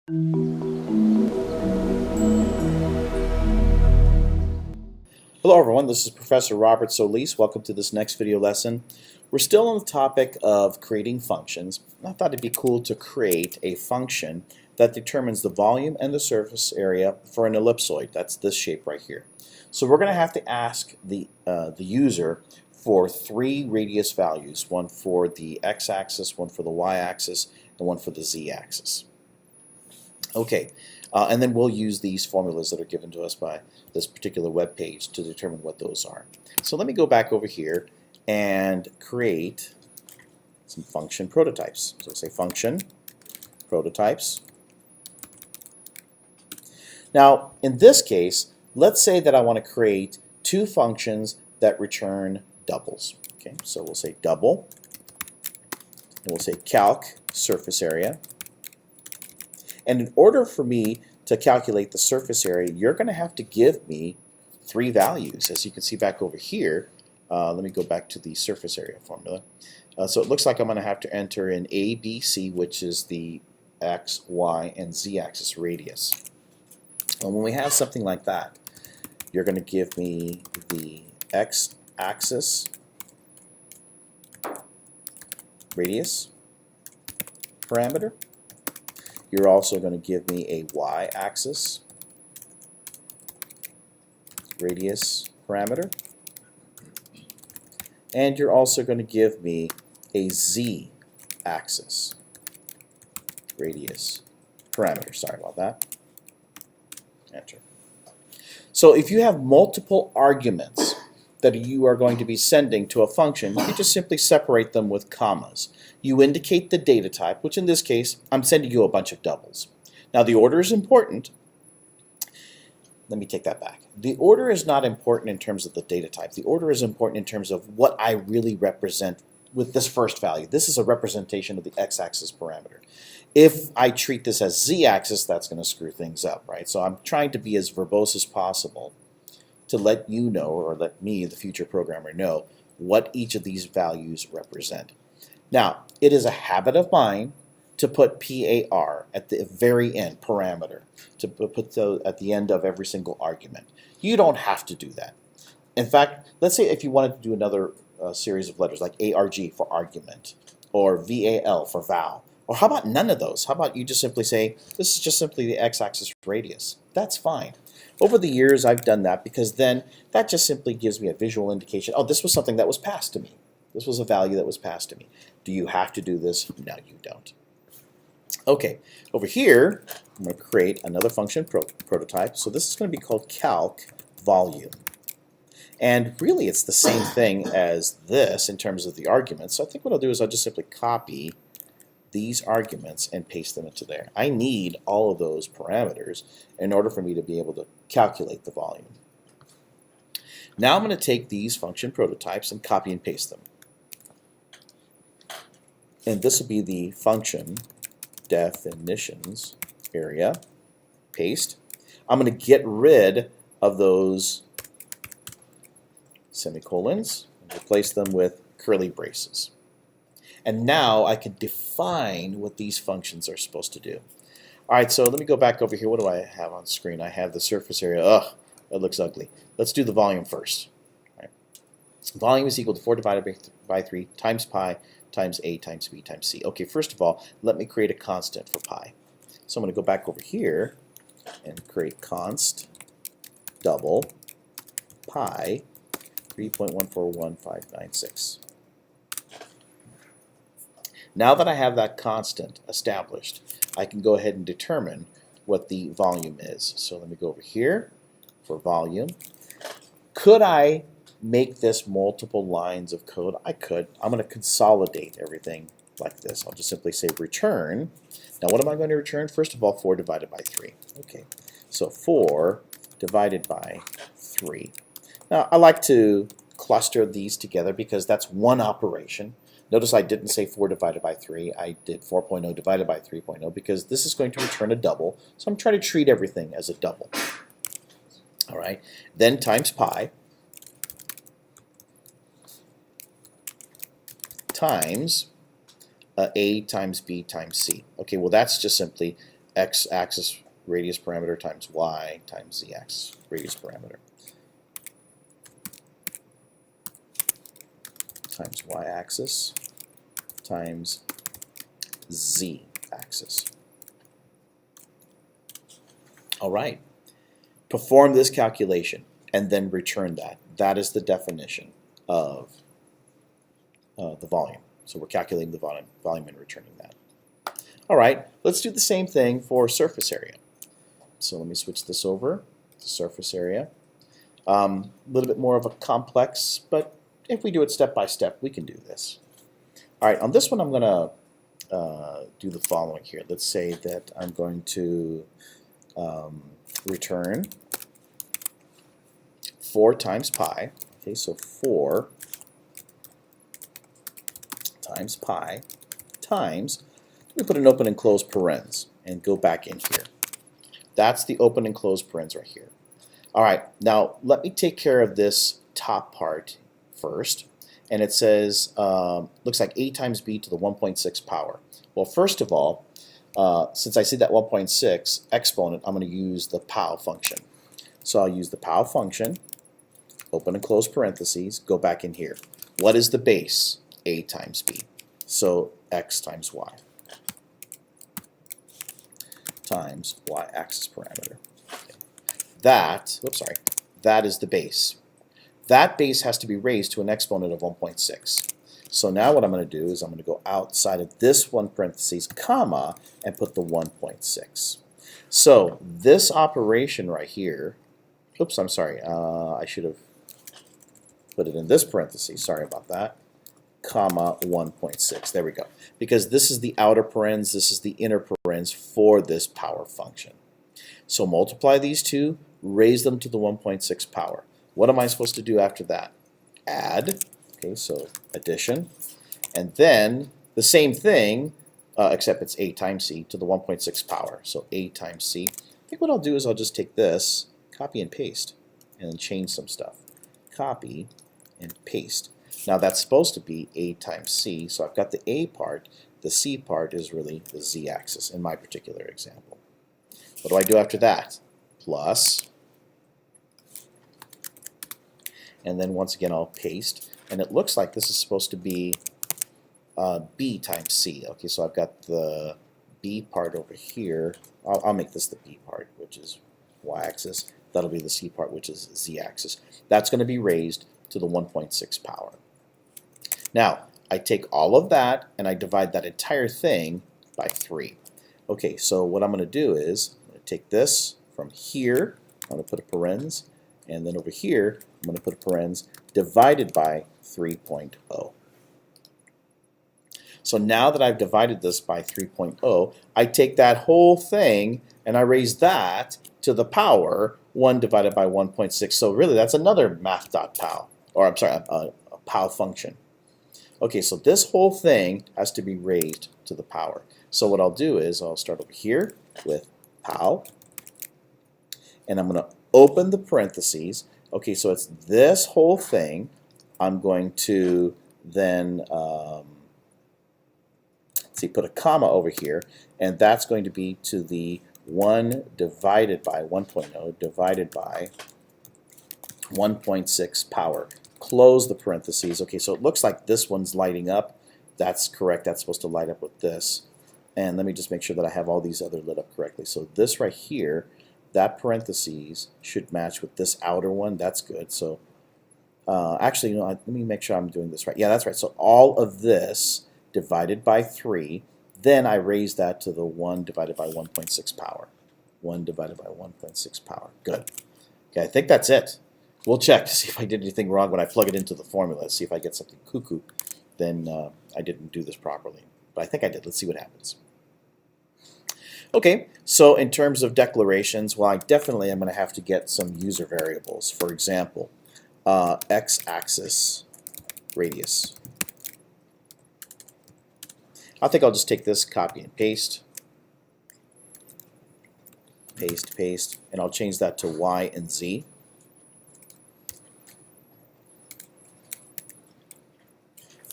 Hello everyone, this is Professor Robert Solis. Welcome to this next video lesson. We're still on the topic of creating functions. I thought it'd be cool to create a function that determines the volume and the surface area for an ellipsoid. That's this shape right here. So we're going to have to ask the user for three radius values, one for the x-axis, one for the y-axis, and one for the z-axis. Okay, and then we'll use these formulas that are given to us by this particular web page to determine what those are. So let me go back over here and create some function prototypes. So say function prototypes. Now, in this case, let's say that I want to create two functions that return doubles. Okay, so we'll say double, and we'll say calc surface area. And in order for me to calculate the surface area, you're going to have to give me three values. As you can see back over here, let me go back to the surface area formula. So it looks like I'm going to have to enter in A, B, C, which is the x, y, and z axis radius. And when we have something like that, you're going to give me the x axis radius parameter. You're also going to give me a y-axis radius parameter. And you're also going to give me a z-axis radius parameter. Sorry about that. Enter. So if you have multiple arguments that you are going to be sending to a function, you just simply separate them with commas. You indicate the data type, which in this case, I'm sending you a bunch of doubles. Now the order is important. Let me take that back. The order is not important in terms of the data type. The order is important in terms of what I really represent with this first value. This is a representation of the x-axis parameter. If I treat this as z-axis, that's going to screw things up, right? So I'm trying to be as verbose as possible to let you know, or let me, the future programmer, know what each of these values represent. Now, it is a habit of mine to put PAR at the very end, parameter, to put at the end of every single argument. You don't have to do that. In fact, let's say if you wanted to do another series of letters like ARG for argument, or VAL for val, or how about none of those? How about you just simply say, this is just simply the x-axis radius. That's fine. Over the years, I've done that because then that just simply gives me a visual indication. Oh, this was something that was passed to me. This was a value that was passed to me. Do you have to do this? No, you don't. Okay, over here, I'm going to create another function prototype. So this is going to be called calc volume. And really, it's the same thing as this in terms of the arguments. So I think what I'll do is I'll just simply copy these arguments and paste them into there. I need all of those parameters in order for me to be able to calculate the volume. Now I'm going to take these function prototypes and copy and paste them. And this will be the function definitions area. Paste. I'm going to get rid of those semicolons and replace them with curly braces. And now I can define what these functions are supposed to do. All right, so let me go back over here. What do I have on screen? I have the surface area. Ugh, that looks ugly. Let's do the volume first. All right. Volume is equal to 4 divided by 3 times pi times a times b times c. Okay, first of all, let me create a constant for pi. So I'm going to go back over here and create const double pi 3.141596. Now that I have that constant established, I can go ahead and determine what the volume is. So let me go over here for volume. Could I make this multiple lines of code? I could. I'm going to consolidate everything like this. I'll just simply say return. Now what am I going to return? First of all, 4 divided by 3. Okay, so 4 divided by 3. Now I like to cluster these together because that's one operation. Notice I didn't say 4 divided by 3. I did 4.0 divided by 3.0 because this is going to return a double. So I'm trying to treat everything as a double. All right. Then times pi times A times B times C. Okay, well that's just simply x-axis radius parameter times y times z-axis radius parameter times y-axis times z-axis. All right. Perform this calculation and then return that. That is the definition of the volume. So we're calculating the volume and returning that. All right, let's do the same thing for surface area. So let me switch this over to surface area. A little bit more of a complex, but if we do it step by step, we can do this. All right, on this one, I'm going to do the following here. Let's say that I'm going to return 4 times pi. Okay, so 4 times pi times, we put an open and close parens and go back in here. That's the open and close parens right here. All right, now let me take care of this top part first. And it says, looks like a times b to the 1.6 power. Well, first of all, since I see that 1.6 exponent, I'm going to use the POW function. So I'll use the POW function, open and close parentheses, go back in here. What is the base? A times b. So x times y times y-axis parameter. Okay. That is the base. That base has to be raised to an exponent of 1.6. So now what I'm going to do is I'm going to go outside of this one parentheses, comma, and put the 1.6. So this operation right here, oops, I'm sorry, I should have put it in this parentheses, sorry about that, comma 1.6. There we go. Because this is the outer parens, this is the inner parens for this power function. So multiply these two, raise them to the 1.6 power. What am I supposed to do after that? Add, okay, so addition, and then the same thing, except it's a times c to the 1.6 power. So a times c. I think what I'll do is I'll just take this, copy and paste, and change some stuff. Copy and paste. Now that's supposed to be a times c, so I've got the a part. The c part is really the z-axis in my particular example. What do I do after that? Plus, and then once again I'll paste, and it looks like this is supposed to be b times c. Okay, so I've got the b part over here. I'll make this the b part, which is y-axis. That'll be the c part, which is z-axis. That's going to be raised to the 1.6 power. Now, I take all of that and I divide that entire thing by 3. Okay, so what I'm going to do is I'm going to take this from here, I'm going to put a parens, and then over here I'm going to put a parens divided by 3.0. So now that I've divided this by 3.0, I take that whole thing and I raise that to the power 1 divided by 1.6. So really that's another math.pow, or I'm sorry, a POW function. Okay, so this whole thing has to be raised to the power. So what I'll do is I'll start over here with POW, and I'm going to open the parentheses. Okay, so it's this whole thing. I'm going to then put a comma over here, and that's going to be to the 1 divided by 1.0 divided by 1.6 power. Close the parentheses. Okay, so it looks like this one's lighting up. That's correct. That's supposed to light up with this. And let me just make sure that I have all these other lit up correctly. So this right here, that parentheses should match with this outer one. That's good. So actually, you know, let me make sure I'm doing this right. Yeah, that's right. So all of this divided by 3, then I raise that to the 1 divided by 1.6 power. 1 divided by 1.6 power. Good. Okay, I think that's it. We'll check to see if I did anything wrong when I plug it into the formula. See if I get something cuckoo, then I didn't do this properly. But I think I did. Let's see what happens. Okay, so in terms of declarations, well, I definitely am going to have to get some user variables. For example, x-axis radius. I think I'll just take this, copy and paste. Paste, paste, and I'll change that to y and z.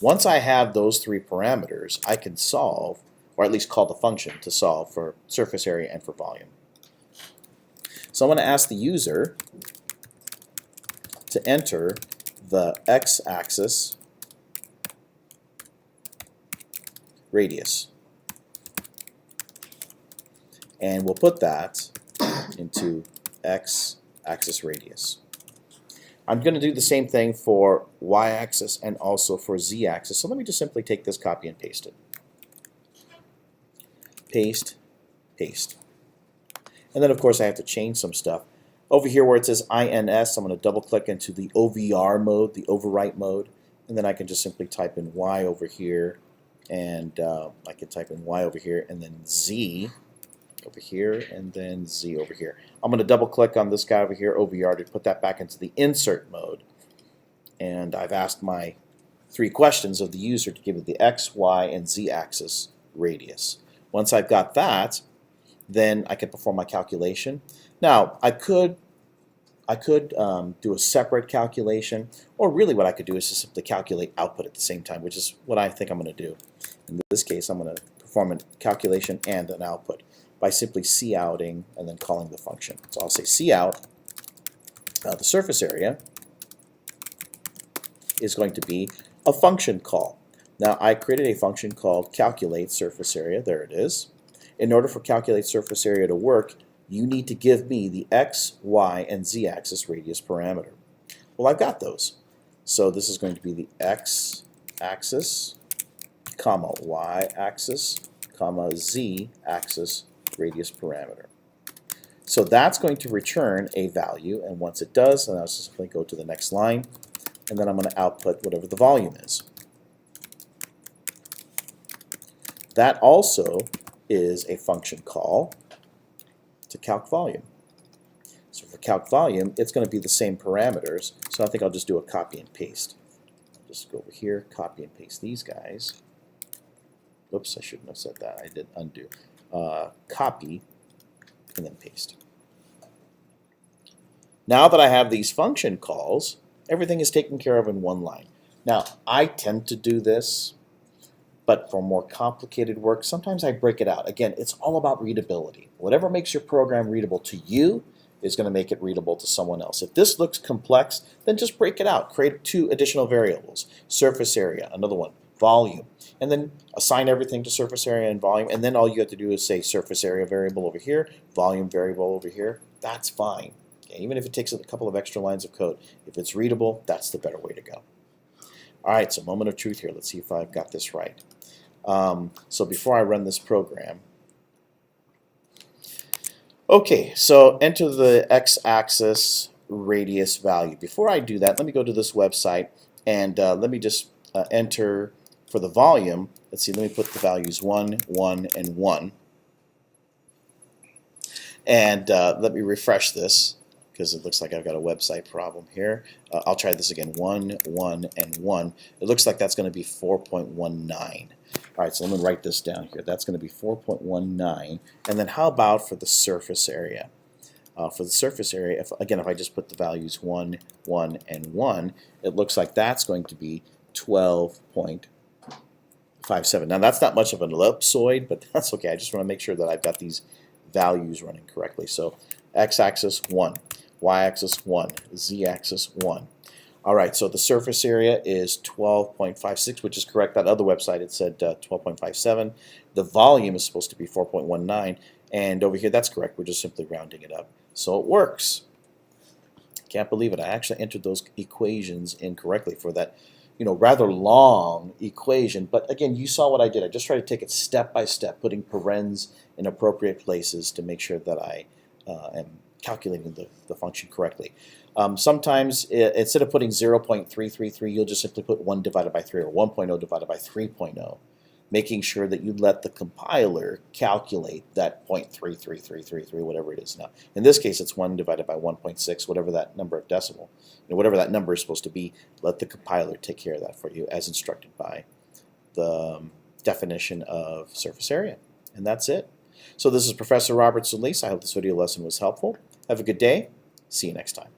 Once I have those 3 parameters, I can solve or at least call the function to solve for surface area and for volume. So I'm going to ask the user to enter the x-axis radius. And we'll put that into x-axis radius. I'm going to do the same thing for y-axis and also for z-axis. So let me just simply take this, copy and paste it. Paste, paste. And then of course I have to change some stuff. Over here where it says INS, I'm going to double click into the OVR mode, the overwrite mode, and then I can just simply type in Y over here, and I can type in Y over here, and then Z over here, and then Z over here. I'm going to double click on this guy over here, OVR, to put that back into the insert mode. And I've asked my 3 questions of the user to give it the X, Y, and Z axis radius. Once I've got that, then I can perform my calculation. Now, I could do a separate calculation, or really what I could do is just simply calculate output at the same time, which is what I think I'm going to do. In this case, I'm going to perform a calculation and an output by simply couting and then calling the function. So I'll say cout, the surface area is going to be a function call. Now, I created a function called calculate surface area. There it is. In order for calculate surface area to work, you need to give me the x, y, and z axis radius parameter. Well, I've got those. So this is going to be the x axis, comma, y axis, comma, z axis radius parameter. So that's going to return a value, and once it does, then I'll just simply go to the next line, and then I'm going to output whatever the volume is. That also is a function call to calc volume. So for calc volume, it's going to be the same parameters, so I think I'll just do a copy and paste. I'll just go over here, copy and paste these guys. Oops, I shouldn't have said that. I did undo. Copy and then paste. Now that I have these function calls, everything is taken care of in one line. Now, I tend to do this, but for more complicated work, sometimes I break it out. Again, it's all about readability. Whatever makes your program readable to you is going to make it readable to someone else. If this looks complex, then just break it out. Create 2 additional variables. Surface area, another one, volume. And then assign everything to surface area and volume. And then all you have to do is say surface area variable over here, volume variable over here. That's fine. Okay, even if it takes a couple of extra lines of code. If it's readable, that's the better way to go. All right, so moment of truth here. Let's see if I've got this right. So before I run this program, okay, so enter the x-axis radius value. Before I do that, let me go to this website and let me just enter for the volume. Let's see, let me put the values 1, 1, and 1. And let me refresh this, because it looks like I've got a website problem here. I'll try this again, 1, 1, and 1. It looks like that's going to be 4.19. All right, so let me write this down here. That's going to be 4.19. And then how about for the surface area? For the surface area, if I just put the values 1, 1, and 1, it looks like that's going to be 12.57. Now, that's not much of an ellipsoid, but that's okay. I just want to make sure that I've got these values running correctly. So x-axis 1, y-axis 1, z-axis 1. All right, so the surface area is 12.56, which is correct. That other website, it said 12.57. The volume is supposed to be 4.19, and over here, that's correct. We're just simply rounding it up. So it works. Can't believe it. I actually entered those equations incorrectly for that, rather long equation. But again, you saw what I did. I just tried to take it step by step, putting parens in appropriate places to make sure that I am calculating the function correctly. Sometimes, instead of putting 0.333, you'll just simply put 1 divided by 3 or 1.0 divided by 3.0, making sure that you let the compiler calculate that 0.33333, whatever it is now. In this case, it's 1 divided by 1.6, whatever that number of decimal, whatever that number is supposed to be, let the compiler take care of that for you as instructed by the definition of surface area. And that's it. So this is Professor Robert Solis. I hope this video lesson was helpful. Have a good day. See you next time.